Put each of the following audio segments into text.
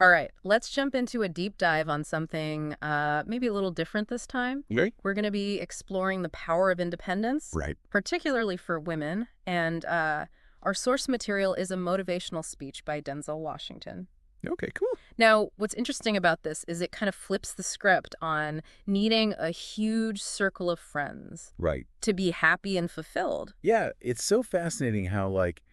All right, let's jump into a deep dive on something maybe a little different this time. Okay. We're going to be exploring the power of independence, Right. particularly for women. And our source material is a motivational speech by Denzel Washington. Okay, cool. Now, what's interesting about this is it kind of flips the script on needing a huge circle of friends Right. to be happy and fulfilled. Yeah, it's so fascinating how, like,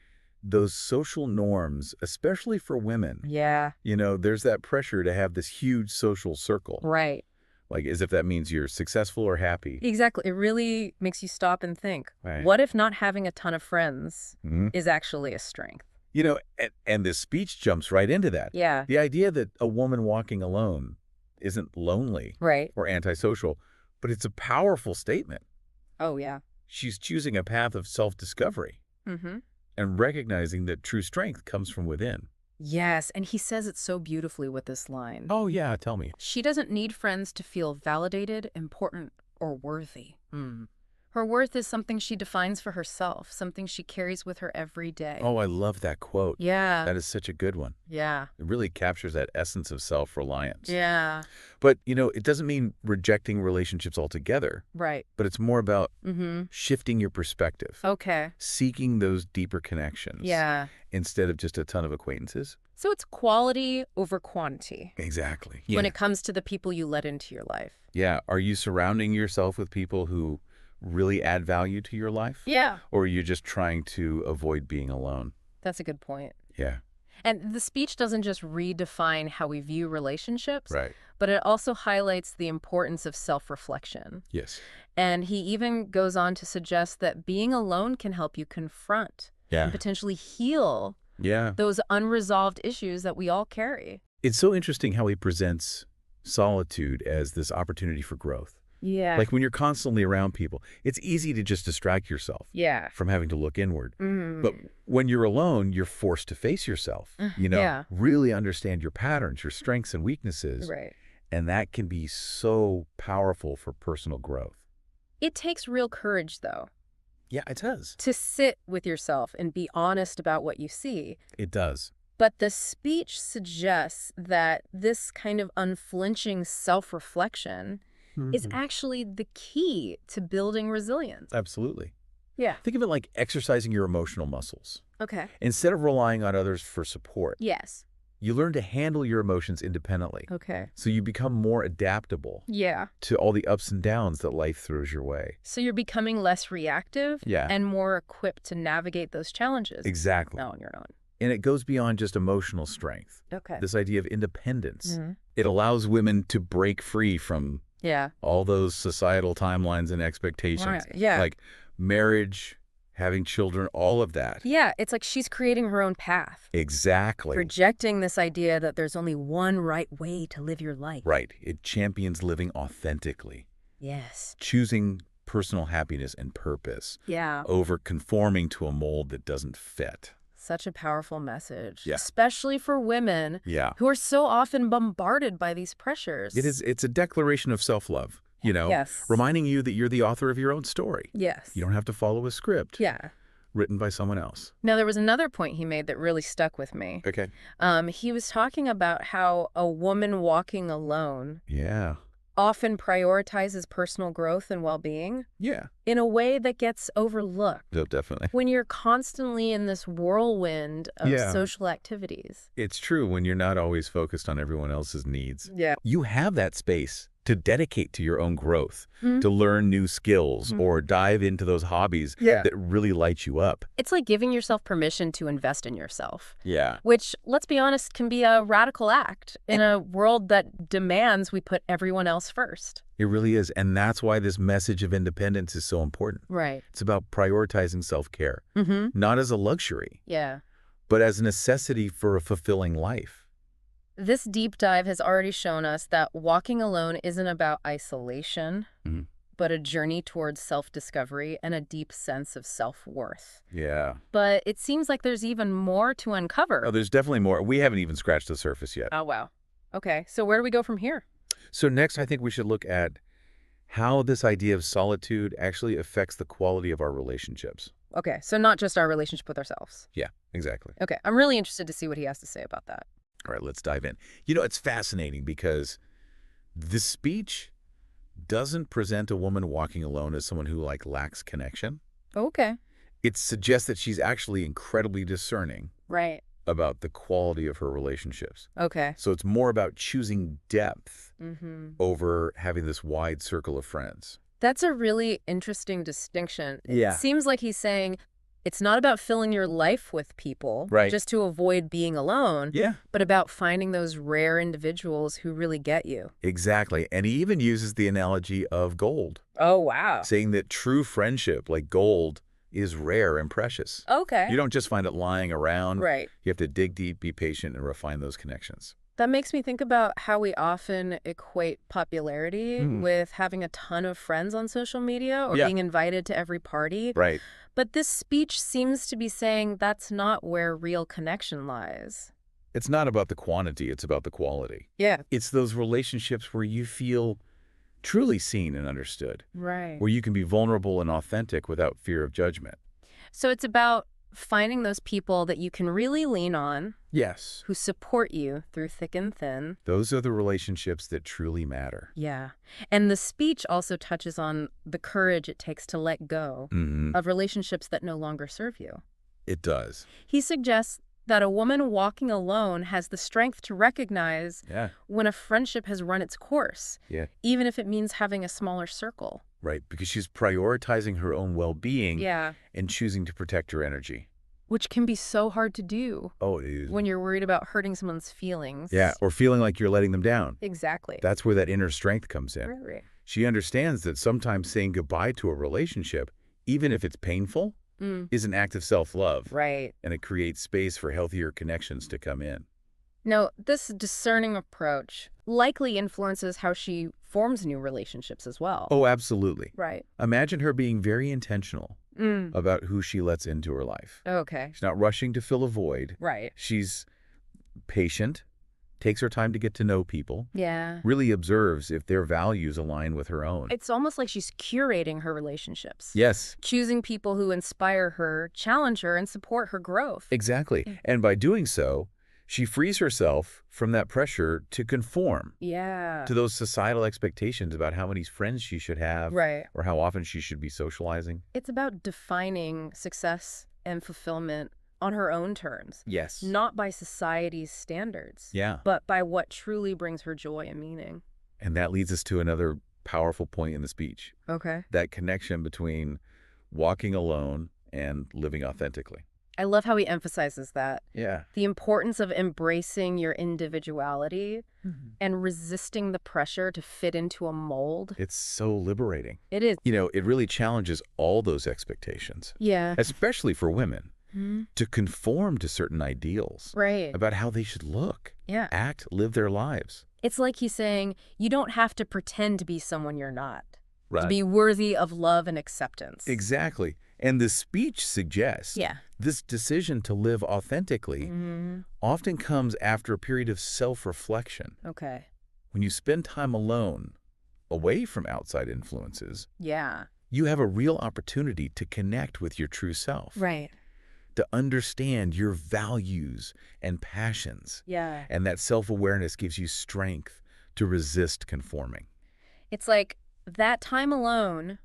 those social norms, especially for women, Yeah, there's that pressure to have this huge social circle, right. like as if that means you're successful or happy. Exactly. It really makes you stop and think, Right. what if not having a ton of friends hmm is actually a strength? and this speech jumps right into that. Yeah, The idea that a woman walking alone isn't lonely right. or antisocial, but it's a powerful statement. Oh, yeah. She's choosing a path of self-discovery Mm-hmm. and recognizing that true strength comes from within. Yes, and he says it so beautifully with this line. Oh, yeah, tell me. She doesn't need friends to feel validated, important, or worthy. Her worth is something she defines for herself, something she carries with her every day. Oh, I love that quote. Yeah, That is such a good one. yeah, It really captures that essence of self-reliance. yeah. But, it doesn't mean rejecting relationships altogether, Right. but it's more about Mm-hmm. shifting your perspective, Okay. seeking those deeper connections Yeah. instead of just a ton of acquaintances. So it's quality over quantity Exactly. when Yeah. it comes to the people you let into your life. Yeah. Are you surrounding yourself with people who really add value to your life? Yeah. Or are you just trying to avoid being alone? That's a good point. Yeah. And the speech doesn't just redefine how we view relationships, Right. but it also highlights the importance of self-reflection. Yes. And he even goes on to suggest that being alone can help you confront and Yeah. potentially heal Yeah. those unresolved issues that we all carry. It's so interesting how he presents solitude as this opportunity for growth. Yeah. Like when you're constantly around people, it's easy to just distract yourself Yeah. from having to look inward. Mm. But when you're alone, you're forced to face yourself, Yeah. really understand your patterns, your strengths and weaknesses. Right. And that can be so powerful for personal growth. It takes real courage, though, Yeah, it does. to sit with yourself and be honest about what you see. It does. But the speech suggests that this kind of unflinching self-reflection is actually the key to building resilience. Absolutely. Yeah. Think of it like exercising your emotional muscles. Okay. Instead of relying on others for support, Yes. you learn to handle your emotions independently. Okay. So you become more adaptable Yeah. to all the ups and downs that life throws your way. So you're becoming less reactive Yeah. and more equipped to navigate those challenges Exactly. on your own. And it goes beyond just emotional strength. Okay. This idea of independence. Mhm. It allows women to break free from Yeah. all those societal timelines and expectations. Right, yeah. Like marriage, having children, all of that. Yeah, it's like she's creating her own path, Exactly. rejecting this idea that there's only one right way to live your life. Right. It champions living authentically, Yes. choosing personal happiness and purpose Yeah. over conforming to a mold that doesn't fit. Such a powerful message, Yeah. especially for women Yeah. who are so often bombarded by these pressures. It's a declaration of self-love, Yes. reminding you that you're the author of your own story. Yes. You don't have to follow a script Yeah. written by someone else. Now, there was another point he made that really stuck with me. Okay. He was talking about how a woman walking alone Yeah. often prioritizes personal growth and well-being Yeah. in a way that gets overlooked No, definitely. when you're constantly in this whirlwind of Yeah. social activities. It's true when you're not always focused on everyone else's needs. Yeah. You have that space to dedicate to your own growth, Mhm. to learn new skills, Mhm. or dive into those hobbies Yeah. that really light you up. It's like giving yourself permission to invest in yourself, Yeah. which, let's be honest, can be a radical act in a world that demands we put everyone else first. It really is. And that's why this message of independence is so important. Right. It's about prioritizing self-care, Mm-hmm. not as a luxury, Yeah. but as a necessity for a fulfilling life. This deep dive has already shown us that walking alone isn't about isolation, Mhm. but a journey towards self-discovery and a deep sense of self-worth. Yeah. But it seems like there's even more to uncover. Oh, there's definitely more. We haven't even scratched the surface yet. Oh, wow. Okay, so where do we go from here? So next, I think we should look at how this idea of solitude actually affects the quality of our relationships. Okay, so not just our relationship with ourselves. Yeah, exactly. Okay, I'm really interested to see what he has to say about that. All right, let's dive in. You know, it's fascinating because this speech doesn't present a woman walking alone as someone who, like, lacks connection. Okay. It suggests that she's actually incredibly discerning Right. about the quality of her relationships. Okay. So it's more about choosing depth Mm-hmm. over having this wide circle of friends. That's a really interesting distinction. Yeah. It seems like he's saying it's not about filling your life with people Right. just to avoid being alone, Yeah. but about finding those rare individuals who really get you. Exactly. And he even uses the analogy of gold, Oh, wow. saying that true friendship, like gold, is rare and precious. Okay. You don't just find it lying around. Right. You have to dig deep, be patient, and refine those connections. That makes me think about how we often equate popularity Mhm. with having a ton of friends on social media or Yeah. being invited to every party. Right. But this speech seems to be saying that's not where real connection lies. It's not about the quantity, it's about the quality. Yeah. It's those relationships where you feel truly seen and understood, Right. where you can be vulnerable and authentic without fear of judgment. So it's about finding those people that you can really lean on, Yes. who support you through thick and thin. Those are the relationships that truly matter. Yeah. And the speech also touches on the courage it takes to let go Mm-hmm. of relationships that no longer serve you. It does. He suggests that a woman walking alone has the strength to recognize Yeah. when a friendship has run its course, Yeah. even if it means having a smaller circle. Right. Because she's prioritizing her own well-being Yeah. and choosing to protect her energy. Which can be so hard to do Oh, it is. when you're worried about hurting someone's feelings. Yeah. Or feeling like you're letting them down. Exactly. That's where that inner strength comes in. Right. She understands that sometimes saying goodbye to a relationship, even if it's painful, is an act of self-love. Right. And it creates space for healthier connections to come in. Now, this discerning approach likely influences how she forms new relationships as well. Oh, absolutely. Right. Imagine her being very intentional about who she lets into her life. Okay. She's not rushing to fill a void. Right. She's patient, takes her time to get to know people, Yeah. really observes if their values align with her own. It's almost like she's curating her relationships. Yes, Choosing people who inspire her, challenge her, and support her growth. exactly. And by doing so, she frees herself from that pressure to conform Yeah. to those societal expectations about how many friends she should have Right. or how often she should be socializing. It's about defining success and fulfillment on her own terms, Yes. not by society's standards, Yeah. but by what truly brings her joy and meaning. And that leads us to another powerful point in the speech, Okay. that connection between walking alone and living authentically. I love how he emphasizes that. Yeah. The importance of embracing your individuality and resisting the pressure to fit into a mold. It's so liberating. It is. You know, it really challenges all those expectations, Yeah. especially for women, Mhm. to conform to certain ideals Right. about how they should look, Yeah. act, live their lives. It's like he's saying, you don't have to pretend to be someone you're not. To Right. be worthy of love and acceptance. Exactly. And the speech suggests Yeah. this decision to live authentically often comes after a period of self-reflection. Okay. When you spend time alone, away from outside influences, Yeah. you have a real opportunity to connect with your true self, Right. to understand your values and passions. Yeah. And that self-awareness gives you strength to resist conforming. It's like that time alone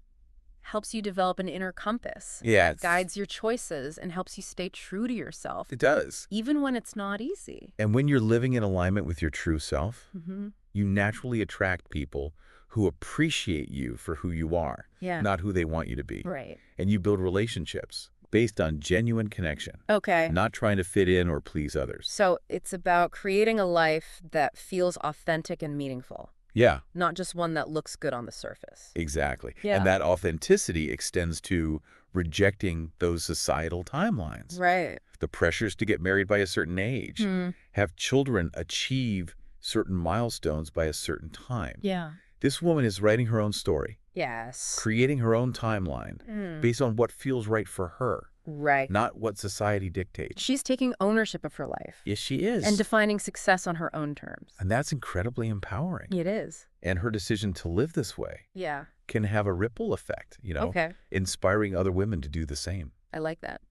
helps you develop an inner compass. Yeah. Guides your choices and helps you stay true to yourself, It does. even when it's not easy. And when you're living in alignment with your true self, Mm-hmm. you naturally attract people who appreciate you for who you are, Yeah. not who they want you to be. Right. And you build relationships based on genuine connection, Okay. not trying to fit in or please others. So it's about creating a life that feels authentic and meaningful, Yeah, not just one that looks good on the surface. exactly. Yeah. And that authenticity extends to rejecting those societal timelines. Right. The pressures to get married by a certain age, have children achieve certain milestones by a certain time. Yeah. This woman is writing her own story, Yes. creating her own timeline based on what feels right for her, Right. not what society dictates. She's taking ownership of her life Yes, she is. and defining success on her own terms. And that's incredibly empowering. It is. And her decision to live this way Yeah. can have a ripple effect, Okay. inspiring other women to do the same. I like that.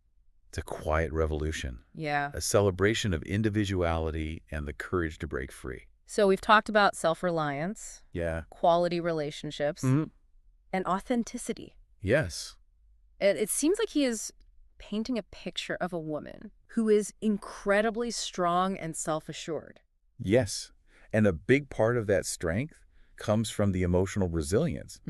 It's a quiet revolution, Yeah. a celebration of individuality and the courage to break free. So we've talked about self-reliance, Yeah. quality relationships, Mhm. and authenticity. Yes. It seems like he is painting a picture of a woman who is incredibly strong and self-assured. Yes. And a big part of that strength comes from the emotional resilience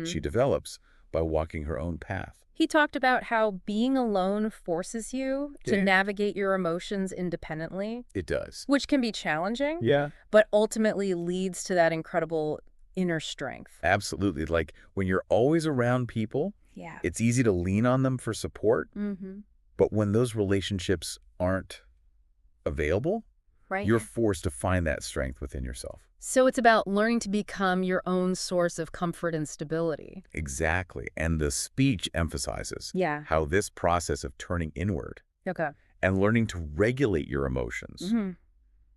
she develops by walking her own path. He talked about how being alone forces you to Yeah. navigate your emotions independently, It does. which can be challenging, Yeah. but ultimately leads to that incredible inner strength. Absolutely. Like when you're always around people, Yeah. it's easy to lean on them for support. Mm-hmm. But when those relationships aren't available, Right. you're forced to find that strength within yourself. So it's about learning to become your own source of comfort and stability. Exactly. And the speech emphasizes Yeah. how this process of turning inward Okay. and learning to regulate your emotions Mm-hmm.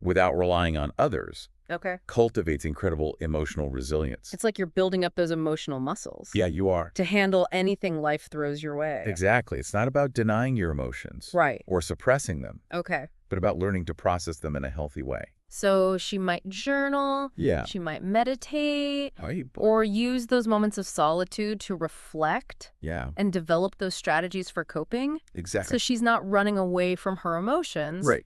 without relying on others Okay. cultivates incredible emotional resilience. It's like you're building up those emotional muscles. Yeah, you are. To handle anything life throws your way. Exactly. It's not about denying your emotions Right. or suppressing them, Okay. but about learning to process them in a healthy way. So she might journal. Yeah. She might meditate. Right. Or use those moments of solitude to reflect Yeah, and develop those strategies for coping. exactly. So she's not running away from her emotions, Right.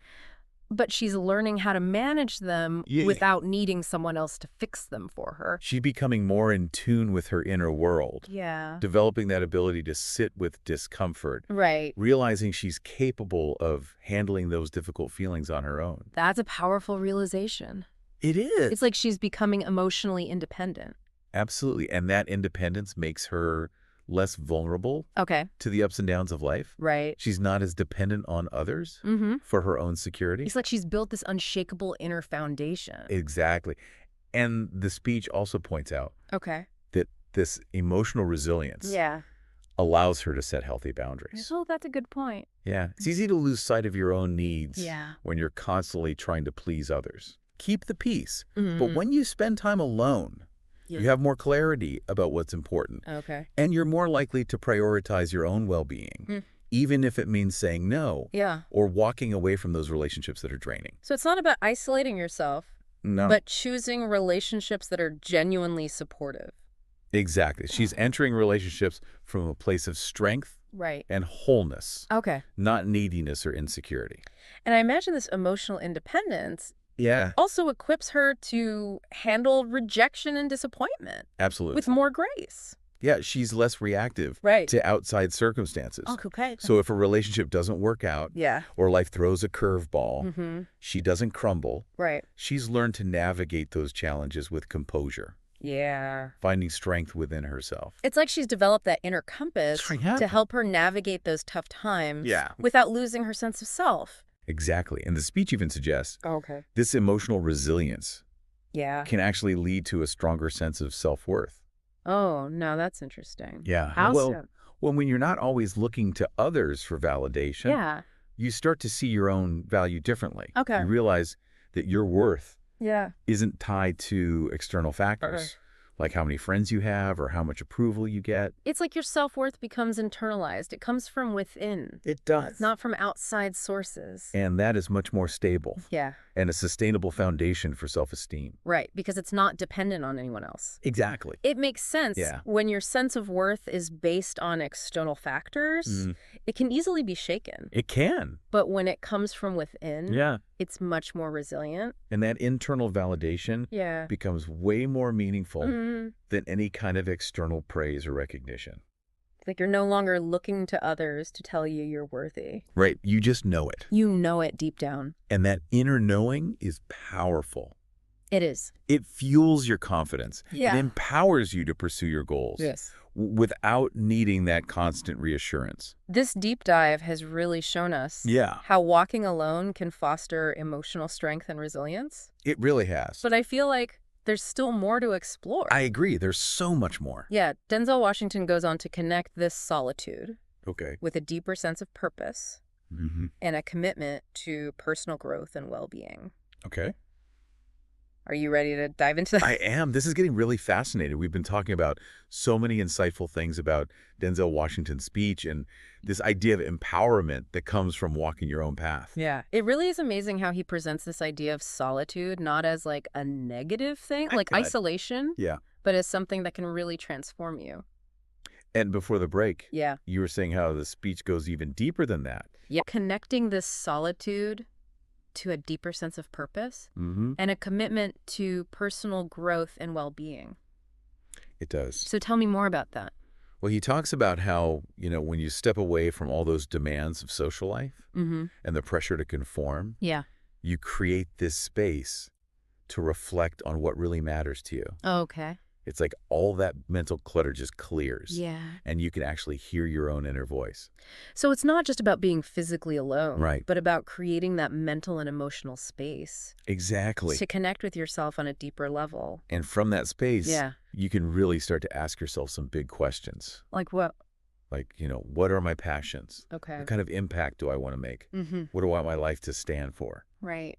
but she's learning how to manage them Yeah. without needing someone else to fix them for her. She becoming more in tune with her inner world, Yeah. developing that ability to sit with discomfort, Right. realizing she's capable of handling those difficult feelings on her own. That's a powerful realization. It is. It's like she's becoming emotionally independent. Absolutely. And that independence makes her less vulnerable Okay. to the ups and downs of life. Right. She's not as dependent on others Mm-hmm. for her own security. It's like she's built this unshakable inner foundation. Exactly. And the speech also points out Okay. that this emotional resilience Yeah. allows her to set healthy boundaries. Oh, that's a good point. Yeah. It's easy to lose sight of your own needs Yeah. when you're constantly trying to please others. Keep the peace. But Mhm. when you spend time alone, Yeah. you have more clarity about what's important. Okay. And you're more likely to prioritize your own well-being, Mm. even if it means saying no Yeah. or walking away from those relationships that are draining. So it's not about isolating yourself, No. but choosing relationships that are genuinely supportive. Exactly. She's entering relationships from a place of strength Right. and wholeness, Okay. not neediness or insecurity. And I imagine this emotional independence Yeah, also equips her to handle rejection and disappointment absolutely. with more grace. Yeah, she's less reactive Right. to outside circumstances. Okay. So if a relationship doesn't work out Yeah. or life throws a curveball, Mm-hmm. she doesn't crumble. Right. She's learned to navigate those challenges with composure, Yeah. finding strength within herself. It's like she's developed that inner compass Sure, yeah. to help her navigate those tough times Yeah. without losing her sense of self. Exactly. And the speech even suggests Okay. this emotional resilience Yeah. can actually lead to a stronger sense of self-worth. Oh, no, that's interesting. Yeah. How well, so? well, when you're not always looking to others for validation, Yeah. you start to see your own value differently. Okay. You realize that your worth Yeah. isn't tied to external factors, like how many friends you have or how much approval you get. It's like your self-worth becomes internalized. It comes from within, It does. not from outside sources. And that is much more stable Yeah. and a sustainable foundation for self-esteem. Right, because it's not dependent on anyone else. Exactly. It makes sense. Yeah. When your sense of worth is based on external factors, it can easily be shaken. It can. But when it comes from within, Yeah. it's much more resilient. And that internal validation Yeah. becomes way more meaningful Mhm. than any kind of external praise or recognition. It's like you're no longer looking to others to tell you you're worthy. Right. You just know it. You know it deep down. And that inner knowing is powerful. It is. It fuels your confidence. Yeah. It empowers you to pursue your goals. Yes. Without needing that constant reassurance. This deep dive has really shown us Yeah. how walking alone can foster emotional strength and resilience. It really has. But I feel like there's still more to explore. I agree. There's so much more. Yeah, Denzel Washington goes on to connect this solitude Okay. with a deeper sense of purpose and a commitment to personal growth and well-being. Okay. Are you ready to dive into that? I am. This is getting really fascinating. We've been talking about so many insightful things about Denzel Washington's speech and this idea of empowerment that comes from walking your own path. Yeah. It really is amazing how he presents this idea of solitude not as like a negative thing, like God. isolation, Yeah. but as something that can really transform you. And before the break, Yeah. you were saying how the speech goes even deeper than that. Yeah. Connecting this solitude to a deeper sense of purpose Mm-hmm. and a commitment to personal growth and well-being. It does. So tell me more about that. Well, he talks about how, when you step away from all those demands of social life Mm-hmm. and the pressure to conform, Yeah. you create this space to reflect on what really matters to you. Okay. It's like all that mental clutter just clears. Yeah. And you can actually hear your own inner voice. So it's not just about being physically alone, Right. but about creating that mental and emotional space Exactly. to connect with yourself on a deeper level. And from that space, Yeah. you can really start to ask yourself some big questions. Like what? Like, what are my passions? Okay. What kind of impact do I want to make? Mm-hmm. What do I want my life to stand for? Right.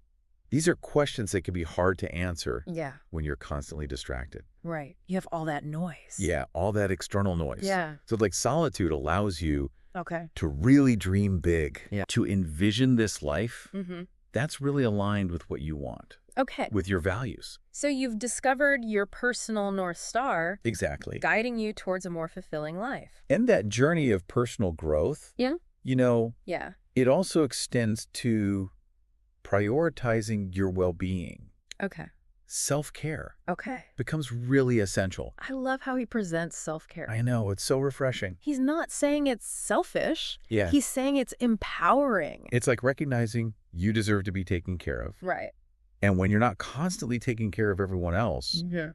These are questions that can be hard to answer Yeah. when you're constantly distracted. Right. You have all that noise. Yeah, all that external noise. Yeah. So like solitude allows you Okay. to really dream big, Yeah. to envision this life Mm-hmm. that's really aligned with what you want, Okay. with your values. So you've discovered your personal North Star Exactly. guiding you towards a more fulfilling life. And that journey of personal growth, Yeah. Yeah. it also extends to prioritizing your well-being. Okay. Self-care Okay. becomes really essential. I love how he presents self-care. I know, it's so refreshing. He's not saying it's selfish. Yeah. He's saying it's empowering. It's like recognizing you deserve to be taken care of. Right. And when you're not constantly taking care of everyone else, Yeah.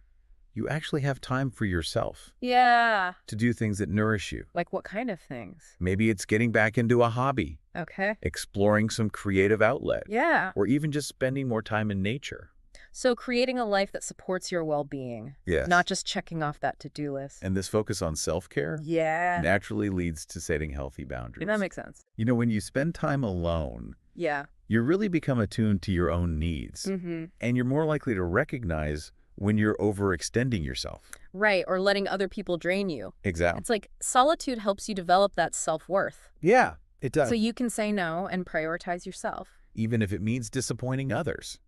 you actually have time for yourself Yeah. to do things that nourish you. Like what kind of things? Maybe it's getting back into a hobby, Okay. exploring some creative outlet, Yeah. or even just spending more time in nature. So creating a life that supports your well-being, Yes. not just checking off that to-do list. And this focus on self-care Yeah. naturally leads to setting healthy boundaries. That makes sense. When you spend time alone, Yeah. you really become attuned to your own needs, Mm-hmm. and you're more likely to recognize when you're overextending yourself. Right. Or letting other people drain you. Exactly. It's like solitude helps you develop that self-worth. Yeah, it does. So you can say no and prioritize yourself. Even if it means disappointing others.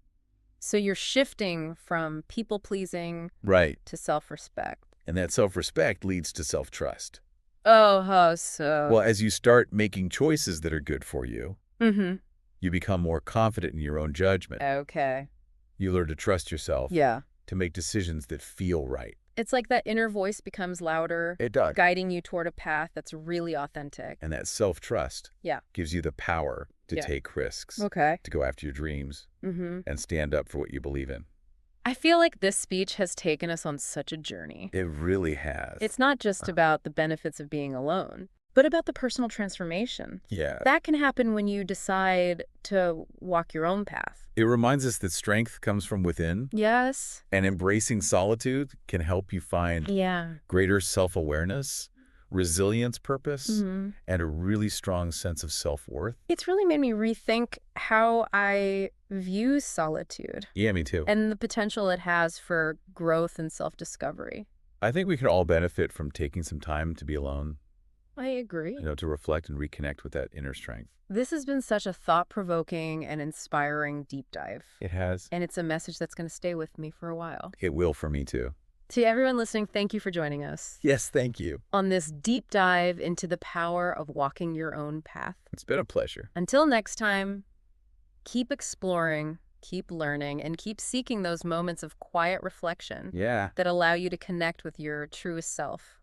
So you're shifting from people-pleasing Right. to self-respect. And that self-respect leads to self-trust. Oh, how so? Well, as you start making choices that are good for you, Mm-hmm. you become more confident in your own judgment. Okay. You learn to trust yourself Yeah. to make decisions that feel right. It's like that inner voice becomes louder, It does. guiding you toward a path that's really authentic. And that self-trust Yeah. gives you the power to Yeah. take risks, Okay. to go after your dreams, Mm-hmm. and stand up for what you believe in. I feel like this speech has taken us on such a journey. It really has. It's not just about the benefits of being alone, but about the personal transformation. Yeah. That can happen when you decide to walk your own path. It reminds us that strength comes from within, Yes. and embracing solitude can help you find Yeah. greater self-awareness, resilience, purpose, Mm-hmm. and a really strong sense of self-worth. It's really made me rethink how I view solitude Yeah, me too. and the potential it has for growth and self-discovery. I think we could all benefit from taking some time to be alone, I agree. to reflect and reconnect with that inner strength. This has been such a thought-provoking and inspiring deep dive. It has. And it's a message that's going to stay with me for a while. It will for me too. To everyone listening, thank you for joining us Yes, thank you. on this deep dive into the power of walking your own path. It's been a pleasure. Until next time, keep exploring, keep learning, and keep seeking those moments of quiet reflection Yeah. that allow you to connect with your truest self.